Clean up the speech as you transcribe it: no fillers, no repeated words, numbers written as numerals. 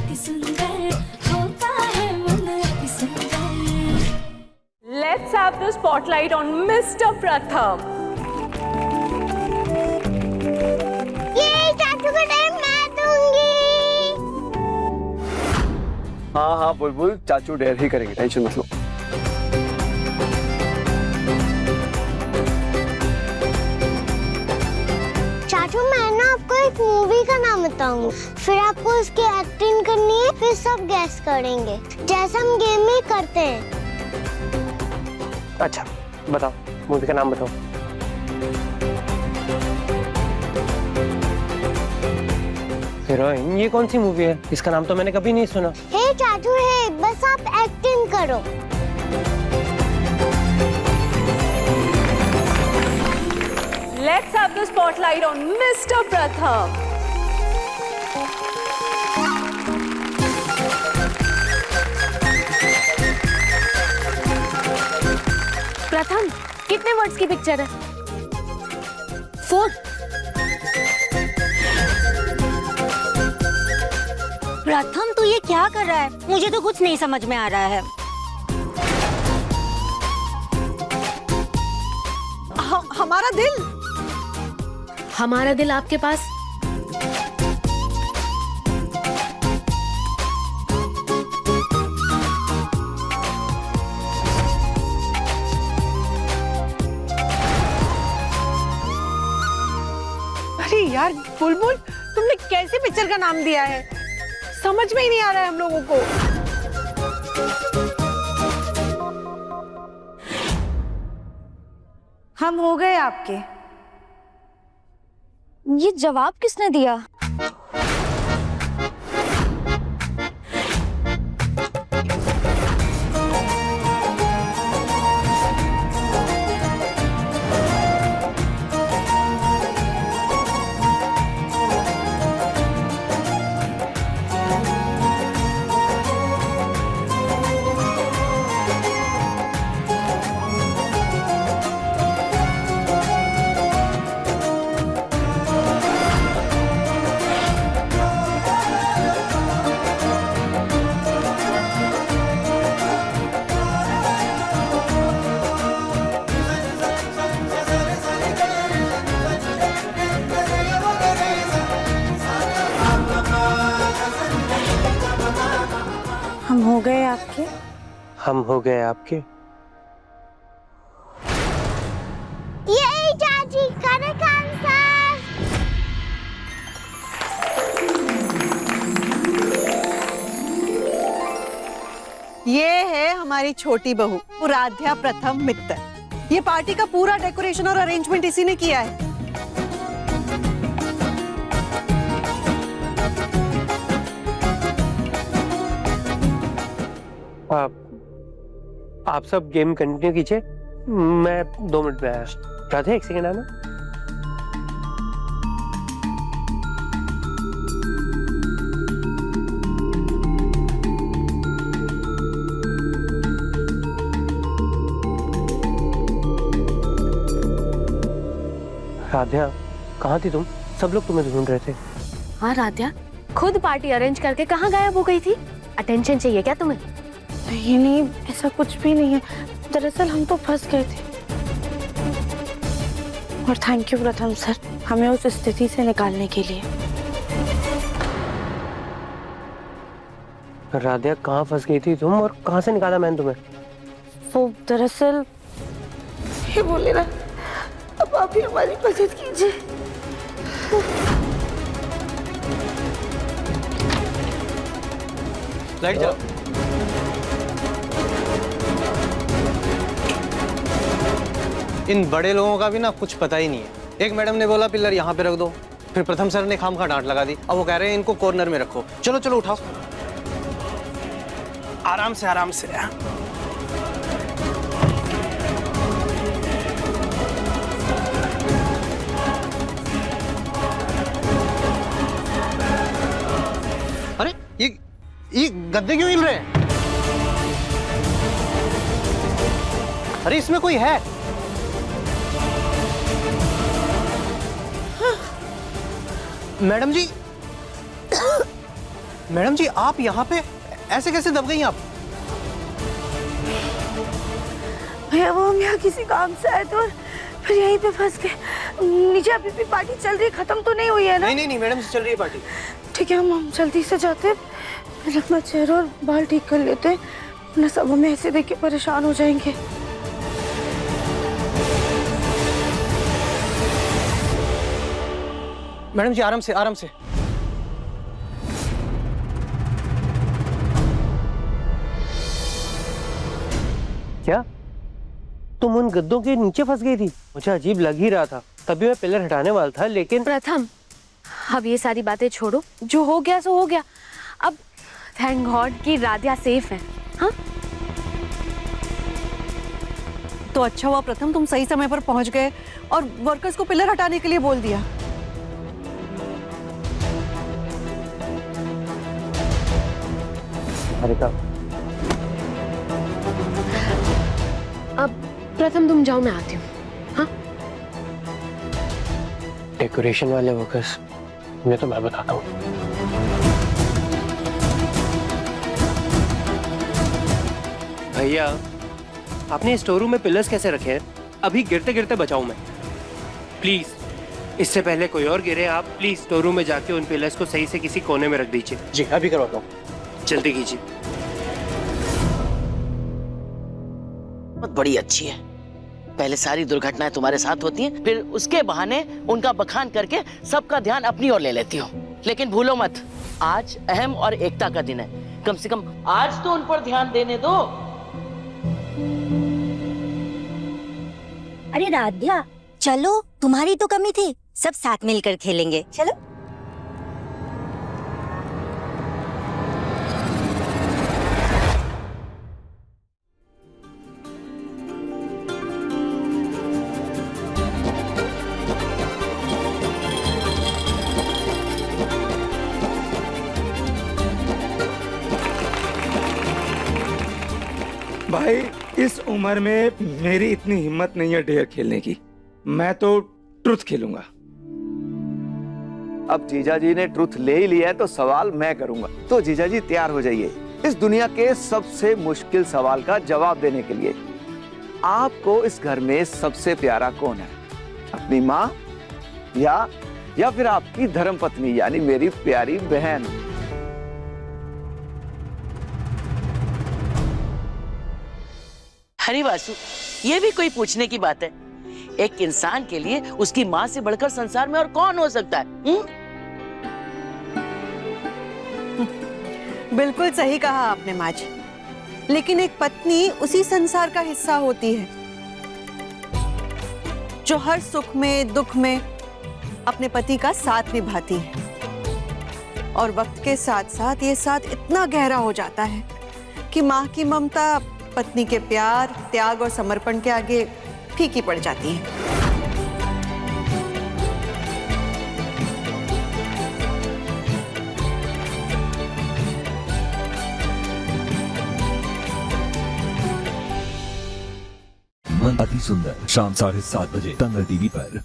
अति सुंदर होता है मन अति सुंदर। Let's have the spotlight on Mr. Pratham. ये चाचू का टाइम मैं दूंगी। हाँ हाँ बुलबुल, चाचू डेयर ही करेंगे, टेंशन मत लो। चाचू मैं ना आपको एक मूवी का नाम बताऊंगी, फिर आपको उसकी एक्टिंग करनी है, फिर सब गैस करेंगे जैसे हम गेम में करते हैं। अच्छा बताओ, मूवी का नाम बताओ। हीरोइन, ये कौन सी मूवी है? इसका नाम तो मैंने कभी नहीं सुना। हे चाचू है, बस आप एक्टिंग करो। Let's have the spotlight on Mr. Pratham. प्रथम, कितने वर्ड्स की पिक्चर है? 4। प्रथम तू ये क्या कर रहा है? मुझे तो कुछ नहीं समझ में आ रहा है। हमारा दिल, हमारा दिल आपके पास। अरे यार बुलबुल, तुमने कैसे पिक्चर का नाम दिया है? समझ में ही नहीं आ रहा है हम लोगों को। हम हो गए आपके। ये जवाब किसने दिया? हम हो गए आपके। हम हो गए आपके। यही चाची, करेक्ट आंसर। ये है हमारी छोटी बहू राध्या प्रथम मित्तल। ये पार्टी का पूरा डेकोरेशन और अरेंजमेंट इसी ने किया है। आप सब गेम कंटिन्यू कीजिए, मैं 2 मिनट में आया। राधे, 1 सेकंड आना। राध्या, कहाँ थी तुम? सब लोग तुम्हें ढूंढ रहे थे। हाँ राध्या, खुद पार्टी अरेंज करके कहाँ गायब हो गई थी? अटेंशन चाहिए क्या तुम्हें? नहीं नहीं, ऐसा कुछ भी नहीं है। दरअसल हम तो फंस गए थे। और थैंक यू प्रथम सर, हमें उस स्थिति से निकालने के लिए। राध्या, कहाँ फंस गई थी तुम और कहाँ से निकाला मैंने तुम्हें? वो दरअसल ये बोले ना, अब आप ही हमारी मदद कीजिए। लाइट जाओ। इन बड़े लोगों का भी ना कुछ पता ही नहीं है। एक मैडम ने बोला पिलर यहाँ पे रख दो, फिर प्रथम सर ने खामखा डांट लगा दी। अब वो कह रहे हैं इनको कॉर्नर में रखो। चलो चलो उठाओ, आराम से आराम से। अरे ये गद्दे क्यों हिल रहे हैं? अरे इसमें कोई है? मैडम जी, मैडम जी आप यहाँ पे ऐसे कैसे दब गई आप? भैया वो हम यहाँ किसी काम से आए थे और फिर यहीं पे फंस गए। नीचे अभी भी पार्टी चल रही है, खत्म तो नहीं हुई है ना? नहीं नहीं नहीं मैडम जी चल रही है पार्टी। ठीक है, हम जल्दी से जाते हैं, पहले अपना चेहरा और बाल ठीक कर लेते हैं, वरना सब हमें ऐसे देख के परेशान हो जाएंगे। मैडम जी आराम से आराम से। क्या तुम उन गद्दों के नीचे फंस गई थी? मुझे अजीब लग ही रहा था, तभी मैं पिलर हटाने वाला था, लेकिन प्रथम, अब ये सारी बातें छोड़ो, जो हो गया सो हो गया। अब थैंक गॉड कि राधिया सेफ है। हाँ तो अच्छा हुआ प्रथम तुम सही समय पर पहुंच गए और वर्कर्स को पिलर हटाने के लिए बोल दिया। हारिका, अब प्रथम तुम जाओ, मैं आती हूँ। हाँ डेकोरेशन वाले वर्कर्स उन्हें तो मैं बताता हूँ। भैया आपने स्टोर रूम में पिलर्स कैसे रखे हैं? अभी गिरते गिरते बचाऊं मैं, प्लीज। इससे पहले कोई और गिरे, आप प्लीज स्टोर रूम में जाके उन पिलर्स को सही से किसी कोने में रख दीजिए। जी अभी करवाता हूँ। जल्दी कीजिए। बहुत बड़ी अच्छी है। पहले सारी दुर्घटनाएं तुम्हारे साथ होती हैं, फिर उसके बहाने उनका बखान करके सबका ध्यान अपनी ओर ले लेती हो। लेकिन भूलो मत, आज अहम और एकता का दिन है। कम से कम आज तो उन पर ध्यान देने दो। अरे राध्या चलो, तुम्हारी तो कमी थी, सब साथ मिलकर खेलेंगे, चलो। भाई इस उम्र में मेरी इतनी हिम्मत नहीं है डेयर खेलने की। मैं तो ट्रुथ खेलूंगा। अब जीजा जी ने ट्रुथ ले ही लिया है तो सवाल मैं करूंगा। तो जीजा जी तैयार हो जाइए इस दुनिया के सबसे मुश्किल सवाल का जवाब देने के लिए। आपको इस घर में सबसे प्यारा कौन है? अपनी माँ या फिर आपकी धर्मपत्नी यानी मेरी प्यारी बहन? हरी वासु, ये भी कोई पूछने की बात है? एक इंसान के लिए उसकी माँ से बढ़कर संसार में और कौन हो सकता है? बिल्कुल सही कहा आपने माँ जी, लेकिन एक पत्नी उसी संसार का हिस्सा होती है जो हर सुख में दुख में अपने पति का साथ निभाती है। और वक्त के साथ साथ ये साथ इतना गहरा हो जाता है कि माँ की ममता पत्नी के प्यार, त्याग और समर्पण के आगे फीकी पड़ जाती है। मन अति सुंदर शाम 7:30 बजे तंग टीवी पर।